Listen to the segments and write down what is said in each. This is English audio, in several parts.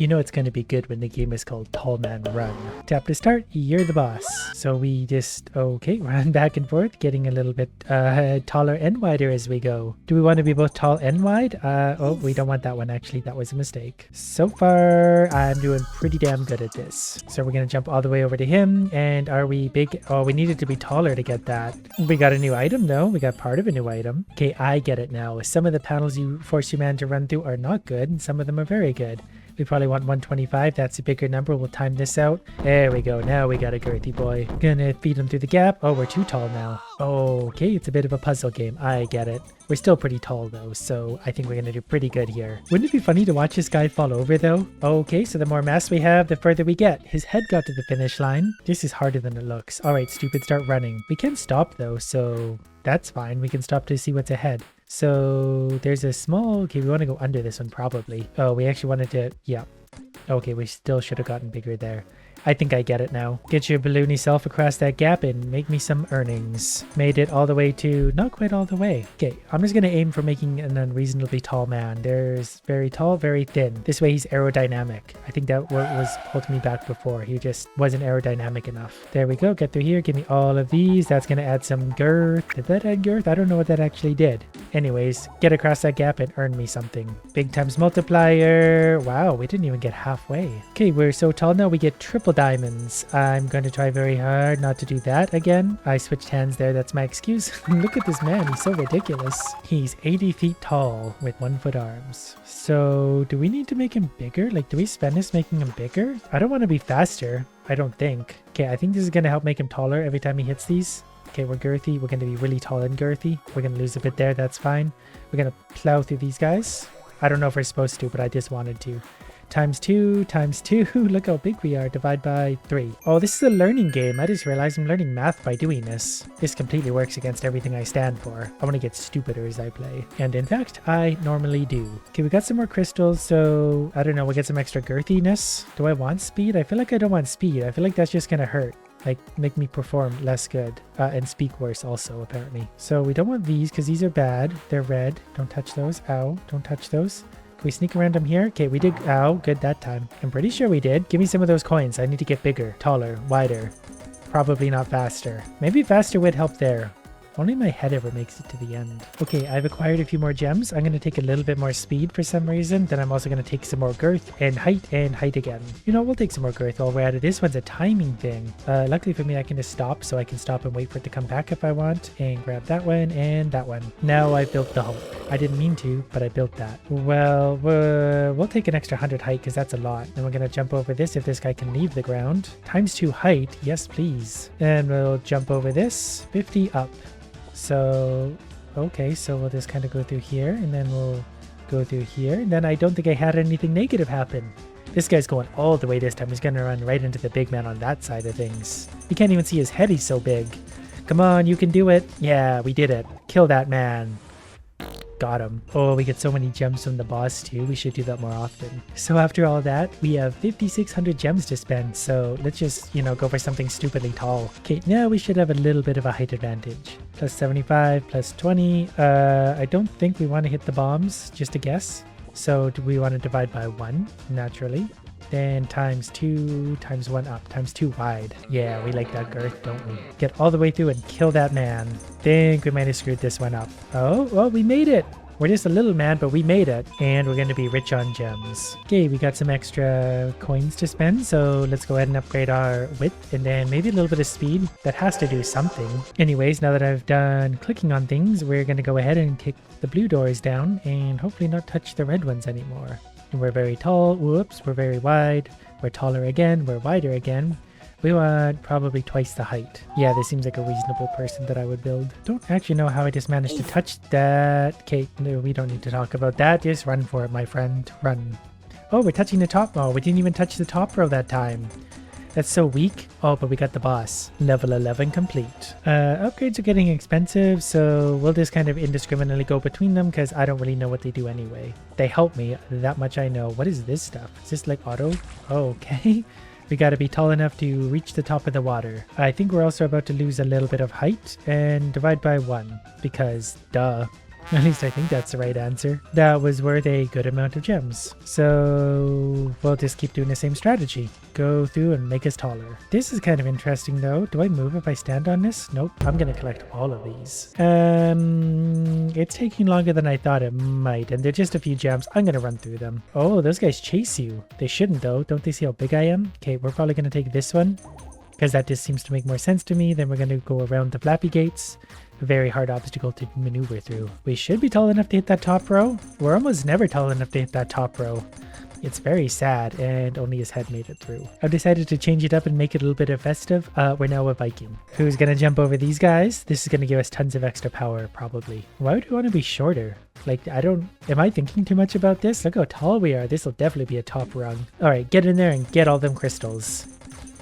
You know it's going to be good when the game is called Tall Man Run. Tap to start, you're the boss. So we just, okay, run back and forth, getting a little bit taller and wider as we go. Do we want to be both tall and wide? Oh, we don't want that one actually. That was a mistake. So far, I'm doing pretty damn good at this. So we're going to jump all the way over to him. And are we big? Oh, we needed to be taller to get that. We got a new item though. We got part of a new item. Okay, I get it now. Some of the panels you force your man to run through are not good, and some of them are very good. We probably want 125. That's a bigger number. We'll time this out. There we go. Now we got a girthy boy. Gonna feed him through the gap. Oh, we're too tall now. Okay, it's a bit of a puzzle game. I get it. We're still pretty tall though, so I think we're gonna do pretty good here. Wouldn't it be funny to watch this guy fall over though? Okay, so the more mass we have, the further we get. His head got to the finish line. This is harder than it looks. All right, stupid, start running. We can stop though, so that's fine. We can stop to see what's ahead. So there's a small, okay, we want to go under this one probably. Oh, we actually wanted to, yeah. Okay, we still should have gotten bigger there. I think I get it now. Get your balloony self across that gap and make me some earnings. Made it all the way to, not quite all the way. Okay, I'm just going to aim for making an unreasonably tall man. There's very tall, very thin. This way he's aerodynamic. I think that was holding me back before. He just wasn't aerodynamic enough. There we go. Get through here. Give me all of these. That's going to add some girth. Did that add girth? I don't know what that actually did. Anyways, get across that gap and earn me something. Big times multiplier. Wow, we didn't even get halfway. Okay, we're so tall now we get triple diamonds. I'm going to try very hard not to do that again. I switched hands there. That's my excuse. Look at this man. He's so ridiculous. He's 80 feet tall with 1 foot arms. So do we need to make him bigger? Like, do we spend this making him bigger? I don't want to be faster. I don't think. Okay, I think this is going to help make him taller every time he hits these. Okay, we're girthy. We're going to be really tall and girthy. We're going to lose a bit there. That's fine. We're going to plow through these guys. I don't know if we're supposed to, but I just wanted to. Times 2, times 2. Look how big we are. Divide by 3. Oh, this is a learning game. I just realized I'm learning math by doing this. This completely works against everything I stand for. I want to get stupider as I play. And in fact, I normally do. Okay, we got some more crystals, so I don't know. We'll get some extra girthiness. Do I want speed? I feel like I don't want speed. I feel like that's just going to hurt. Like, make me perform less good and speak worse also, apparently. So we don't want these because these are bad. They're red. Don't touch those. Ow. Don't touch those. Can we sneak around them here? Okay, we did. Ow, good that time. I'm pretty sure we did. Give me some of those coins. I need to get bigger, taller, wider. Probably not faster. Maybe faster would help there. Only my head ever makes it to the end. Okay, I've acquired a few more gems. I'm going to take a little bit more speed for some reason. Then I'm also going to take some more girth and height again. You know, we'll take some more girth while we're at it. This one's a timing thing. Luckily for me, I can just stop. So I can stop and wait for it to come back if I want. And grab that one and that one. Now I've built the Hulk. I didn't mean to, but I built that. Well, we'll take an extra 100 height because that's a lot. Then we're going to jump over this if this guy can leave the ground. Times 2 height. Yes, please. And we'll jump over this. 50 up. So, okay, so we'll just kind of go through here and then we'll go through here. And then I don't think I had anything negative happen. This guy's going all the way this time. He's going to run right into the big man on that side of things. You can't even see his head. He's so big. Come on, you can do it. Yeah, we did it. Kill that man. Got him. Oh, we get so many gems from the boss too. We should do that more often. So after all that, we have 5,600 gems to spend. So let's just, you know, go for something stupidly tall. Okay, now we should have a little bit of a height advantage. Plus 75, plus 20. I don't think we want to hit the bombs, just a guess. So do we want to divide by 1? Naturally. Then times 2, times 1 up, times 2 wide. Yeah, we like that girth, don't we? Get all the way through and kill that man. Think we might have screwed this one up. Oh, well, we made it. We're just a little man, but we made it. And we're going to be rich on gems. Okay, we got some extra coins to spend. So let's go ahead and upgrade our width and then maybe a little bit of speed. That has to do something. Anyways, now that I've done clicking on things, we're going to go ahead and kick the blue doors down and hopefully not touch the red ones anymore. And we're very tall. Whoops, we're very wide. We're taller again. We're wider again. We want probably twice the height. Yeah, this seems like a reasonable person that I would build. Don't actually know how I just managed to touch that. Okay, no, we don't need to talk about that. Just run for it, my friend. Run. Oh, we're touching the top. Oh, we didn't even touch the top row that time. That's so weak. Oh, but we got the boss. Level 11 complete. Upgrades are getting expensive, so we'll just kind of indiscriminately go between them because I don't really know what they do anyway. They help me. That much I know. What is this stuff? Is this like auto? Oh, okay. We got to be tall enough to reach the top of the water. I think we're also about to lose a little bit of height and divide by 1 because duh. At least I think that's the right answer. That was worth a good amount of gems. So we'll just keep doing the same strategy. Go through and make us taller. This is kind of interesting though. Do I move if I stand on this? Nope. I'm going to collect all of these. It's taking longer than I thought it might. And they're just a few gems. I'm going to run through them. Oh, those guys chase you. They shouldn't though. Don't they see how big I am? Okay, we're probably going to take this one, because that just seems to make more sense to me. Then we're going to go around the flappy gates. A very hard obstacle to maneuver through. We should be tall enough to hit that top row. We're almost never tall enough to hit that top row. It's very sad, and only his head made it through. I've decided to change it up and make it a little bit of festive. We're now a Viking. Who's going to jump over these guys? This is going to give us tons of extra power, probably. Why would we want to be shorter? Like, am I thinking too much about this? Look how tall we are. This will definitely be a top rung. All right, get in there and get all them crystals.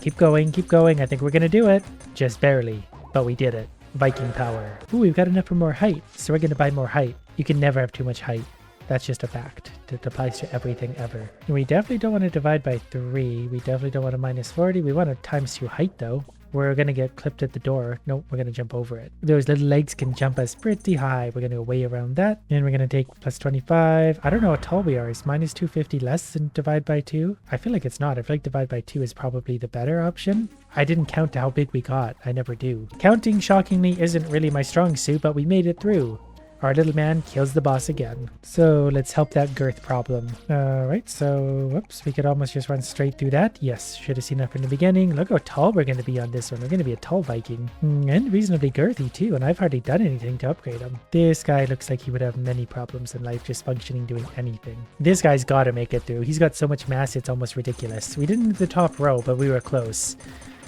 Keep going, keep going. I think we're going to do it. Just barely, but we did it. Viking power. Ooh, we've got enough for more height, so we're going to buy more height. You can never have too much height. That's just a fact. It applies to everything ever. And we definitely don't want to divide by 3. We definitely don't want to minus 40. We want to times 2 height though. We're going to get clipped at the door. Nope, we're going to jump over it. Those little legs can jump us pretty high. We're going to go way around that. And we're going to take plus 25. I don't know how tall we are. Is minus 250 less than divide by 2? I feel like it's not. I feel like divide by 2 is probably the better option. I didn't count how big we got. I never do. Counting, shockingly, isn't really my strong suit, but we made it through. Our little man kills the boss again. So let's help that girth problem. Alright, so whoops, we could almost just run straight through that. Yes, should have seen that from the beginning. Look how tall we're going to be on this one. We're going to be a tall Viking. And reasonably girthy too, and I've hardly done anything to upgrade him. This guy looks like he would have many problems in life just functioning doing anything. This guy's got to make it through. He's got so much mass, it's almost ridiculous. We didn't hit the top row, but we were close.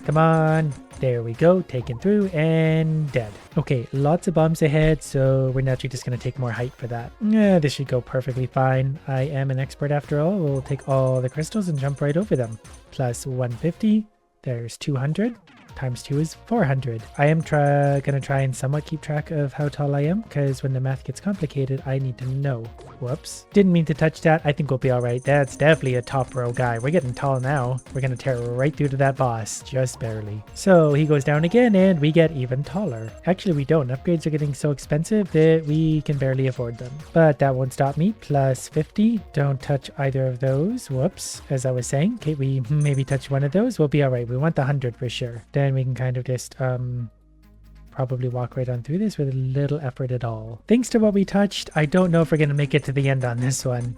Come on. There we go. Taken through and dead. Okay, lots of bombs ahead, so we're naturally just going to take more height for that. Yeah, this should go perfectly fine. I am an expert after all. We'll take all the crystals and jump right over them. Plus 150. There's 200. Times 2 is 400. I am going to try and somewhat keep track of how tall I am, because when the math gets complicated, I need to know. Whoops. Didn't mean to touch that. I think we'll be all right. That's definitely a top row guy. We're getting tall now. We're going to tear right through to that boss, just barely. So he goes down again, and we get even taller. Actually, we don't. Upgrades are getting so expensive that we can barely afford them. But that won't stop me. Plus 50. Don't touch either of those. Whoops. As I was saying, okay, we maybe touch one of those. We'll be all right. We want the 100 for sure. Then we can kind of just probably walk right on through this with a little effort at all. Thanks to what we touched, I don't know if we're going to make it to the end on this one.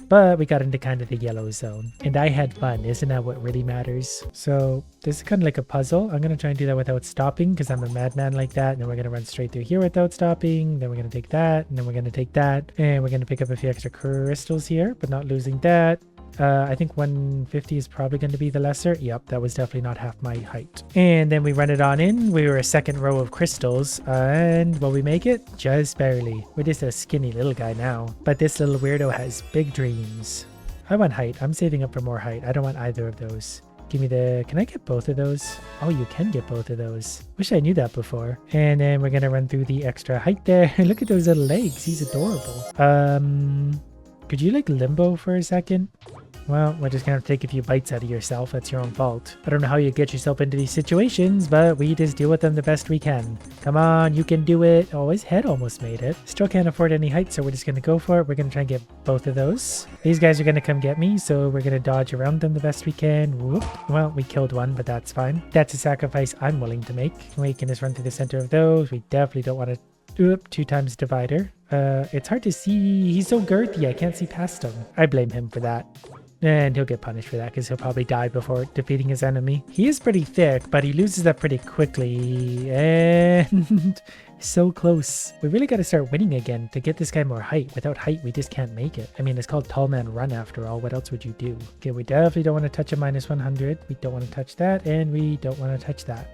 But we got into kind of the yellow zone. And I had fun. Isn't that what really matters? So this is kind of like a puzzle. I'm going to try and do that without stopping because I'm a madman like that. And then we're going to run straight through here without stopping. Then we're going to take that. And then we're going to take that. And we're going to pick up a few extra crystals here, but not losing that. I think 150 is probably going to be the lesser. Yep, that was definitely not half my height. And then we run it on in. We were a second row of crystals. And will we make it? Just barely. We're just a skinny little guy now. But this little weirdo has big dreams. I want height. I'm saving up for more height. I don't want either of those. Give me the... Can I get both of those? Oh, you can get both of those. Wish I knew that before. And then we're going to run through the extra height there. Look at those little legs. He's adorable. Could you like limbo for a second? Well, we're just gonna take a few bites out of yourself. That's your own fault. I don't know how you get yourself into these situations, but we just deal with them the best we can. Come on, you can do it. Oh, his head almost made it. Still can't afford any height, so we're just gonna go for it. We're gonna try and get both of those. These guys are gonna come get me, so we're gonna dodge around them the best we can. Whoop. Well, we killed one, but that's fine. That's a sacrifice I'm willing to make. We can just run through the center of those. We definitely don't want to do it 2 times divider. It's hard to see. He's so girthy, I can't see past him. I blame him for that. And he'll get punished for that because he'll probably die before defeating his enemy. He is pretty thick, but he loses that pretty quickly. And so close. We really got to start winning again to get this guy more height. Without height, we just can't make it. I mean, it's called Tall Man Run after all. What else would you do? Okay, we definitely don't want to touch a minus 100. We don't want to touch that, and we don't want to touch that.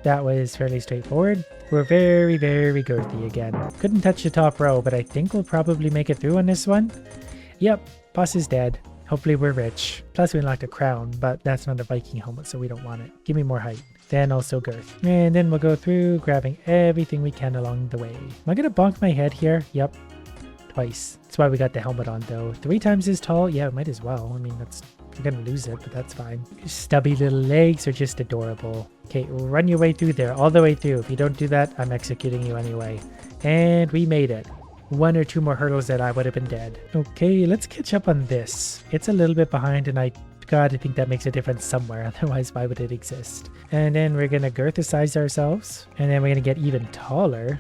That was fairly straightforward. We're very, very girthy again. Couldn't touch the top row, but I think we'll probably make it through on this one. Yep, boss is dead. Hopefully we're rich. Plus we unlocked a crown, but that's not a Viking helmet, so we don't want it. Give me more height. Then also girth. And then we'll go through, grabbing everything we can along the way. Am I going to bonk my head here? Yep. Twice. That's why we got the helmet on, though. 3 times as tall? Yeah, might as well. I mean, we're going to lose it, but that's fine. Your stubby little legs are just adorable. Okay, run your way through there, all the way through. If you don't do that, I'm executing you anyway. And we made it. one or two more hurdles that I would have been dead. Okay, let's catch up on this. It's a little bit behind and I gotta think that makes a difference somewhere. Otherwise, why would it exist? And then we're gonna girthicize ourselves. And then we're gonna get even taller.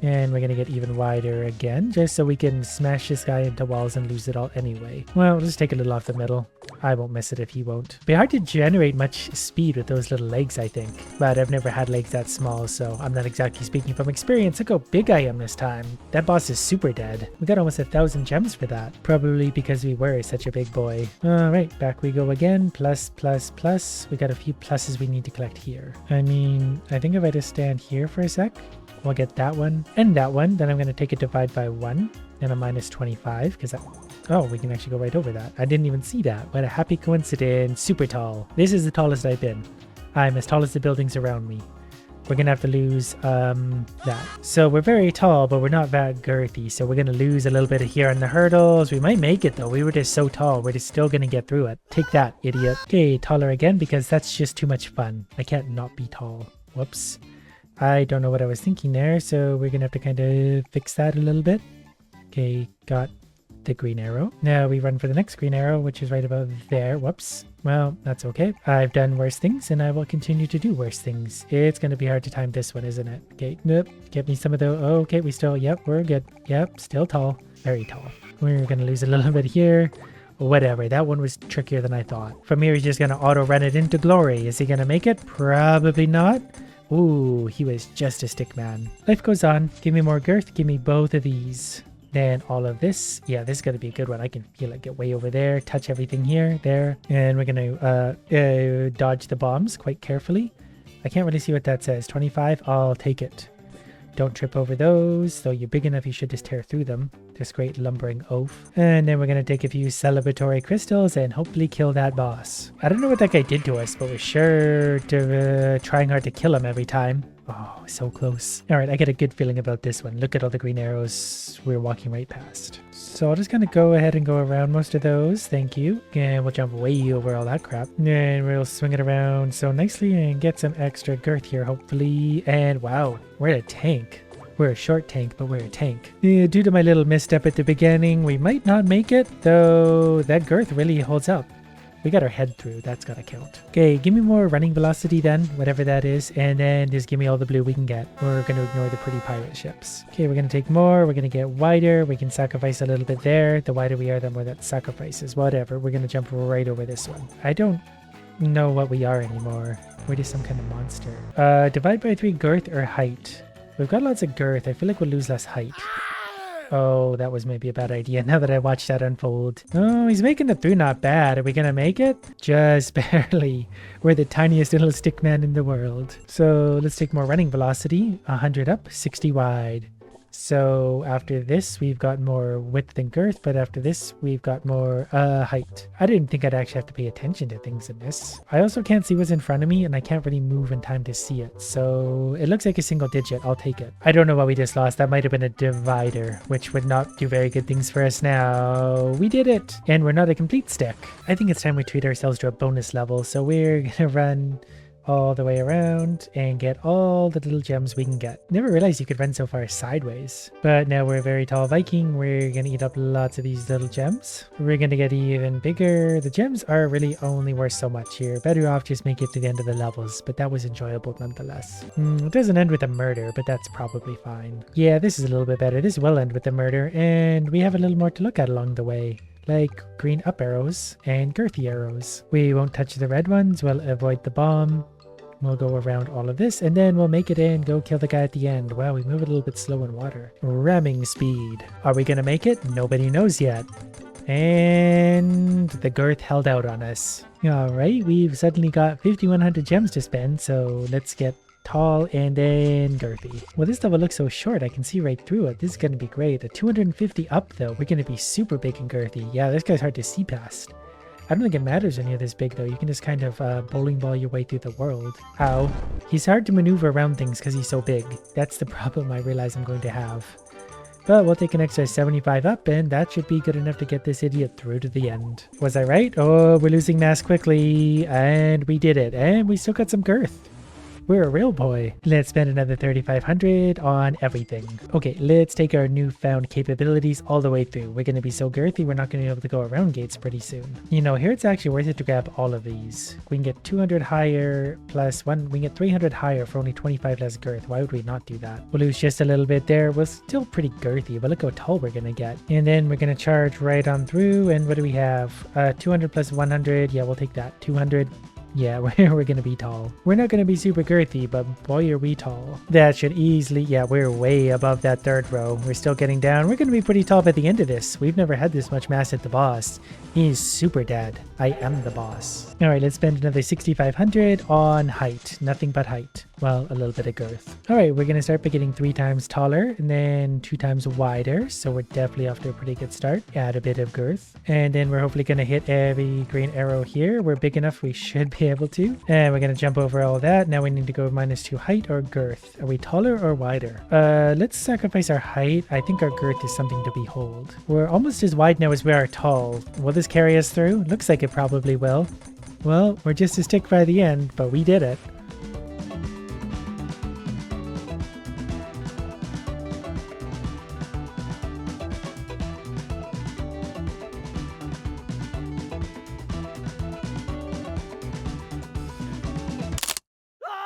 And we're going to get even wider again, just so we can smash this guy into walls and lose it all anyway. Well, we'll just take a little off the middle. I won't miss it if he won't. It'd be hard to generate much speed with those little legs, I think. But I've never had legs that small, so I'm not exactly speaking from experience. Look how big I am this time. That boss is super dead. We got almost 1,000 gems for that. Probably because we were such a big boy. Alright, back we go again. Plus, plus, plus. We got a few pluses we need to collect here. I mean, I think if I just stand here for a sec, we'll get that one and that one. Then I'm going to take it divide by 1 and a minus 25 because that... Oh, we can actually go right over that. I didn't even see that. What a happy coincidence. Super tall. This is the tallest I've been. I'm as tall as the buildings around me. We're going to have to lose that. So we're very tall, but we're not that girthy. So we're going to lose a little bit here on the hurdles. We might make it though. We were just so tall. We're just still going to get through it. Take that, idiot. Okay, taller again because that's just too much fun. I can't not be tall. Whoops. I don't know what I was thinking there, so we're gonna have to kind of fix that a little bit. Okay, got the green arrow. Now we run for the next green arrow, which is right about there. Whoops. Well, that's okay. I've done worse things, and I will continue to do worse things. It's gonna be hard to time this one, isn't it? Okay, nope. Get me some of those. Oh, okay, we still, yep, we're good. Yep, still tall. Very tall. We're gonna lose a little bit here. Whatever, that one was trickier than I thought. From here, he's just gonna auto run it into glory. Is he gonna make it? Probably not. Ooh, he was just a stick man. Life goes on. Give me more girth. Give me both of these. Then all of this. Yeah, this is going to be a good one. I can feel it get way over there. Touch everything here, there. And we're going to dodge the bombs quite carefully. I can't really see what that says. 25. I'll take it. Don't trip over those. Though you're big enough, you should just tear through them. This great lumbering oaf. And then we're going to take a few celebratory crystals and hopefully kill that boss. I don't know what that guy did to us, but we're sure to trying hard to kill him every time. Oh, so close. All right, I get a good feeling about this one. Look at all the green arrows we're walking right past. So I'll just kind of go ahead and go around most of those. Thank you. And we'll jump way over all that crap. And we'll swing it around so nicely and get some extra girth here, hopefully. And wow, we're a tank. We're a short tank, but we're a tank. Due to my little misstep at the beginning, we might not make it, though that girth really holds up. We got our head through. That's gotta count. Okay, give me more running velocity then, whatever that is, and then just give me all the blue we can get. We're gonna ignore the pretty pirate ships. Okay, we're gonna take more. We're gonna get wider. We can sacrifice a little bit there. The wider we are, the more that sacrifices. Whatever. We're gonna jump right over this one. I don't know what we are anymore. We're just some kind of monster. Divide by 3 girth or height. We've got lots of girth. I feel like we'll lose less height. Oh, that was maybe a bad idea now that I watched that unfold. Oh, he's making it through not bad. Are we gonna make it? Just barely. We're the tiniest little stick man in the world. So let's take more running velocity. 100 up, 60 wide. So after this, we've got more width and girth, but after this, we've got more height. I didn't think I'd actually have to pay attention to things in this. I also can't see what's in front of me, and I can't really move in time to see it. So it looks like a single digit. I'll take it. I don't know what we just lost. That might have been a divider, which would not do very good things for us now. We did it, and we're not a complete stick. I think it's time we treat ourselves to a bonus level, so we're gonna run all the way around and get all the little gems we can get. Never realized you could run so far sideways. But now we're a very tall Viking. We're gonna eat up lots of these little gems. We're gonna get even bigger. The gems are really only worth so much here. Better off just make it to the end of the levels, but that was enjoyable nonetheless. It doesn't end with a murder, but that's probably fine. Yeah, this is a little bit better. This will end with a murder, and we have a little more to look at along the way. Like green up arrows and girthy arrows. We won't touch the red ones. We'll avoid the bomb. We'll go around all of this, and then we'll make it in, go kill the guy at the end. Wow, we move a little bit slow in water. Ramming speed. Are we gonna make it? Nobody knows yet. And the girth held out on us. Alright, we've suddenly got 5,100 gems to spend, so let's get tall and then girthy. Well, this level looks so short, I can see right through it. This is gonna be great. At 250 up though, we're gonna be super big and girthy. Yeah, this guy's hard to see past. I don't think it matters when you're this big though. You can just kind of bowling ball your way through the world. Ow. He's hard to maneuver around things because he's so big. That's the problem I realize I'm going to have. But we'll take an extra 75 up, and that should be good enough to get this idiot through to the end. Was I right? Oh, we're losing mass quickly, and we did it. And we still got some girth. We're a real boy. Let's spend another 3,500 on everything. Okay, let's take our newfound capabilities all the way through. We're going to be so girthy, we're not going to be able to go around gates pretty soon. You know, here it's actually worth it to grab all of these. We can get 200 higher plus one. We can get 300 higher for only 25 less girth. Why would we not do that? We'll lose just a little bit there. We're still pretty girthy, but look how tall we're going to get. And then we're going to charge right on through. And what do we have? 200 plus 100. Yeah, we'll take that. 200. Yeah, we're going to be tall. We're not going to be super girthy, but boy, are we tall. That should easily, yeah, we're way above that third row. We're still getting down. We're going to be pretty tall at the end of this. We've never had this much mass at the boss. He's super dead. I am the boss. All right, let's spend another 6,500 on height. Nothing but height. Well, a little bit of girth. All right, we're going to start by getting 3 times taller and then 2 times wider. So we're definitely off to a pretty good start. Add a bit of girth. And then we're hopefully going to hit every green arrow here. We're big enough we should be able to. And we're going to jump over all that. Now we need to go -2 height or girth. Are we taller or wider? Let's sacrifice our height. I think our girth is something to behold. We're almost as wide now as we are tall. Will this carry us through? Looks like it probably will. Well, we're just a stick by the end, but we did it.